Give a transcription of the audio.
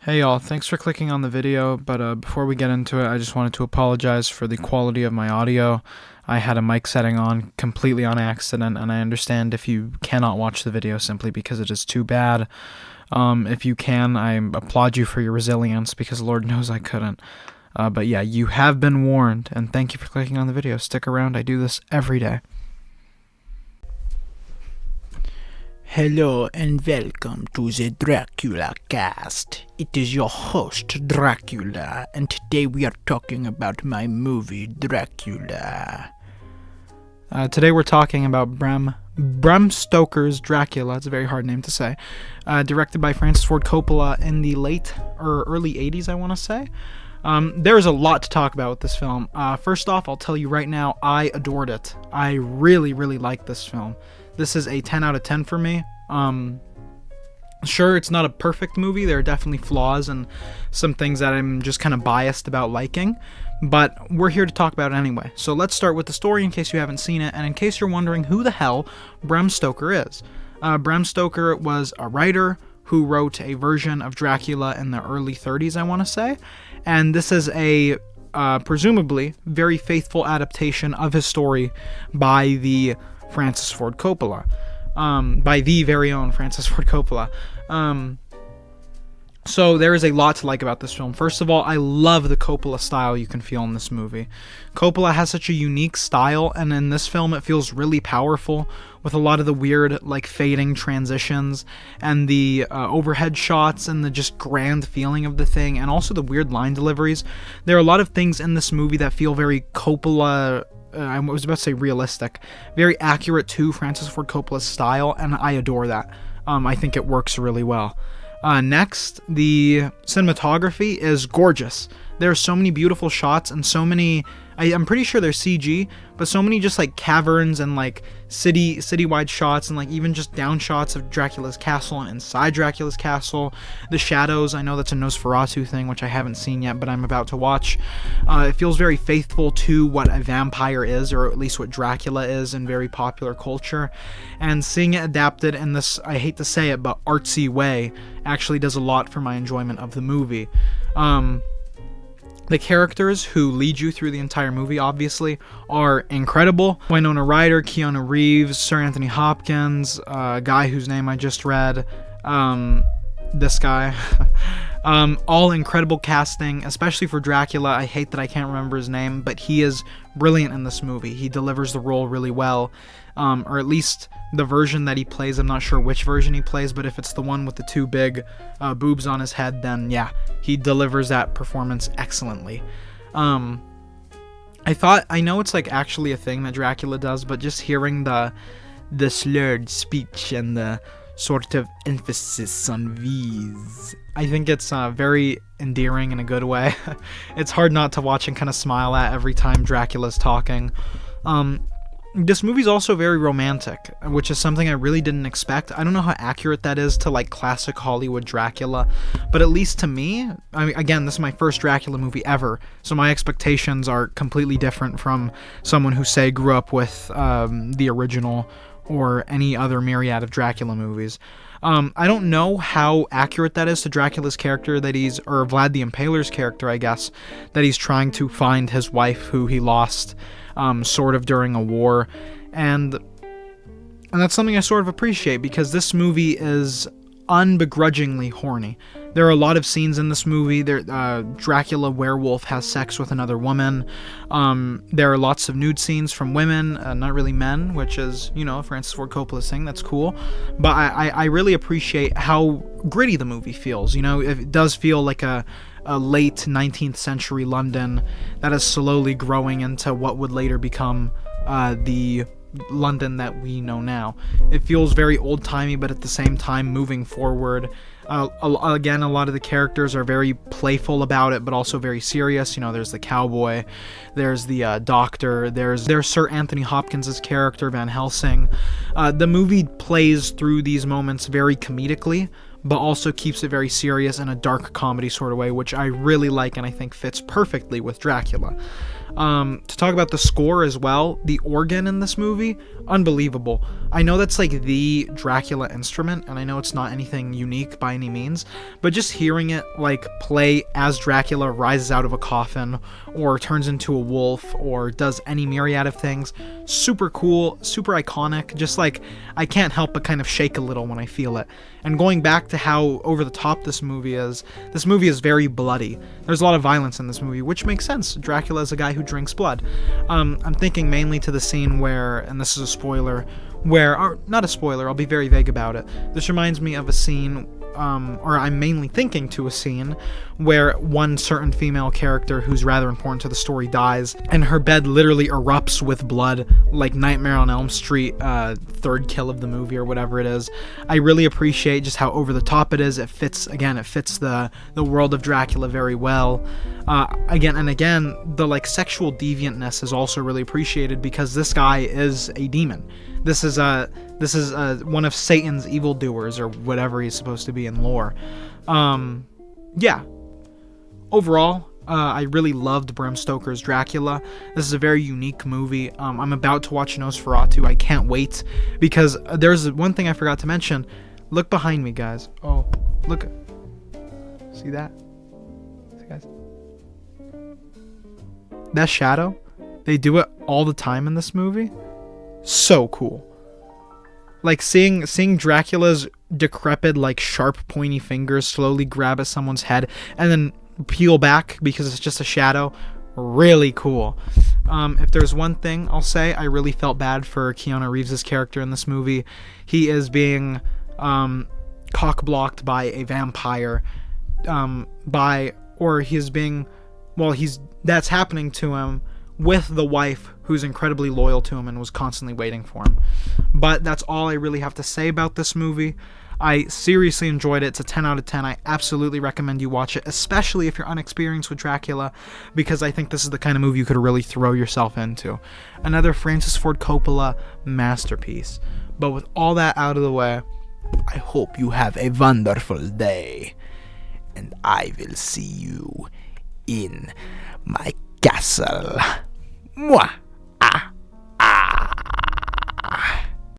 Hey y'all, thanks for clicking on the video, but before we get into it, I just wanted to apologize for the quality of my audio. I had a mic setting on completely on accident, and I understand if you cannot watch the video simply because it is too bad. If you can, I applaud you for your resilience, because Lord knows I couldn't. But yeah, you have been warned, and thank you for clicking on the video. Stick around, I do this every day. Hello and welcome to the Dracula cast. It is your host Dracula, and today we are talking about my movie Dracula. Today we're talking about Bram Stoker's Dracula. It's a very hard name to say. Directed by Francis Ford Coppola in the late or early 80s, I want to say. There's a lot to talk about with this film. First off, I'll tell you right now, I adored it. I really, really liked this film. This is a 10 out of 10 for me. Sure, it's not a perfect movie. There are definitely flaws and some things that I'm just kind of biased about liking, but we're here to talk about it anyway. So let's start with the story in case you haven't seen it, and in case you're wondering who the hell Bram Stoker is. Bram Stoker was a writer who wrote a version of Dracula in the early 30s, I want to say, and this is a presumably very faithful adaptation of his story by the Francis Ford Coppola, by the very own Francis Ford Coppola. So there is a lot to like about this film. First of all, I love the Coppola style you can feel in this movie. Coppola has such a unique style, and in this film it feels really powerful, with a lot of the weird, like, fading transitions, and the overhead shots, and the just grand feeling of the thing, and also the weird line deliveries. There are a lot of things in this movie that feel very Coppola, I was about to say realistic, very accurate to Francis Ford Coppola's style, and I adore that. I think it works really well. Next, the cinematography is gorgeous. There are so many beautiful shots and so many, I'm pretty sure they're CG, but so many just like caverns and like citywide shots, and like even just down shots of Dracula's castle and inside Dracula's castle. The shadows, I know that's a Nosferatu thing, which I haven't seen yet, but I'm about to watch. It feels very faithful to what a vampire is, or at least what Dracula is in very popular culture. And seeing it adapted in this, I hate to say it, but artsy way actually does a lot for my enjoyment of the movie. The characters who lead you through the entire movie, obviously, are incredible. Winona Ryder, Keanu Reeves, Sir Anthony Hopkins, a guy whose name I just read, this guy. All incredible casting, especially for Dracula. I hate that I can't remember his name, but he is brilliant in this movie. He delivers the role really well, or at least the version that he plays. I'm not sure which version he plays, but if it's the one with the two big boobs on his head, then yeah, he delivers that performance excellently. I know it's like actually a thing that Dracula does, but just hearing the slurred speech and the sort of emphasis on V's, I think it's very endearing in a good way. It's hard not to watch and kind of smile at every time Dracula's talking. This movie's also very romantic, which is something I really didn't expect. I don't know how accurate that is to like classic Hollywood Dracula, but at least to me, I mean, again, this is my first Dracula movie ever, so my expectations are completely different from someone who, say, grew up with the original or any other myriad of Dracula movies. I don't know how accurate that is to Dracula's character or Vlad the Impaler's character, I guess, that he's trying to find his wife who he lost sort of during a war, and that's something I sort of appreciate, because this movie is unbegrudgingly horny. There are a lot of scenes in this movie. Dracula werewolf has sex with another woman. There are lots of nude scenes from women, not really men, which is, you know, Francis Ford Coppola's thing. That's cool. But I really appreciate how gritty the movie feels. You know, it does feel like a late 19th century London that is slowly growing into what would later become the London that we know now. It feels very old-timey, but at the same time moving forward. Again, a lot of the characters are very playful about it, but also very serious. You know, there's the cowboy, there's the doctor, there's Sir Anthony Hopkins' character, Van Helsing. The movie plays through these moments very comedically, but also keeps it very serious in a dark comedy sort of way, which I really like and I think fits perfectly with Dracula. To talk about the score as well, the organ in this movie, unbelievable. I know that's like the Dracula instrument, and I know it's not anything unique by any means, but just hearing it like play as Dracula rises out of a coffin, or turns into a wolf, or does any myriad of things, super cool, super iconic. Just like, I can't help but kind of shake a little when I feel it. And going back to how over the top this movie is very bloody. There's a lot of violence in this movie, which makes sense. Dracula is a guy who drinks blood. I'm thinking mainly to the scene where, and this is a spoiler, or not a spoiler, I'll be very vague about it. This reminds me of a scene, or I'm mainly thinking to a scene where one certain female character who's rather important to the story dies, and her bed literally erupts with blood, like Nightmare on Elm Street, third kill of the movie or whatever it is. I really appreciate just how over the top it is. It fits the world of Dracula very well. Again and again, the like sexual deviantness is also really appreciated, because this guy is a demon. This is one of Satan's evildoers, or whatever he's supposed to be in lore. Yeah. Overall, I really loved Bram Stoker's Dracula. This is a very unique movie. I'm about to watch Nosferatu. I can't wait, because there's one thing I forgot to mention. Look behind me, guys. Oh, look. See that? See, guys? That shadow? They do it all the time in this movie. So cool. Like seeing Dracula's decrepit, like sharp pointy fingers slowly grab at someone's head and then peel back because it's just a shadow. Really cool. If there's one thing I'll say, I really felt bad for Keanu Reeves' character in this movie. He is being cock-blocked by a vampire, that's happening to him with the wife who's incredibly loyal to him and was constantly waiting for him. But that's all I really have to say about this movie. I seriously enjoyed it. It's a 10 out of 10. I absolutely recommend you watch it, especially if you're unexperienced with Dracula, because I think this is the kind of movie you could really throw yourself into. Another Francis Ford Coppola masterpiece. But with all that out of the way, I hope you have a wonderful day, and I will see you in my castle. Mwah!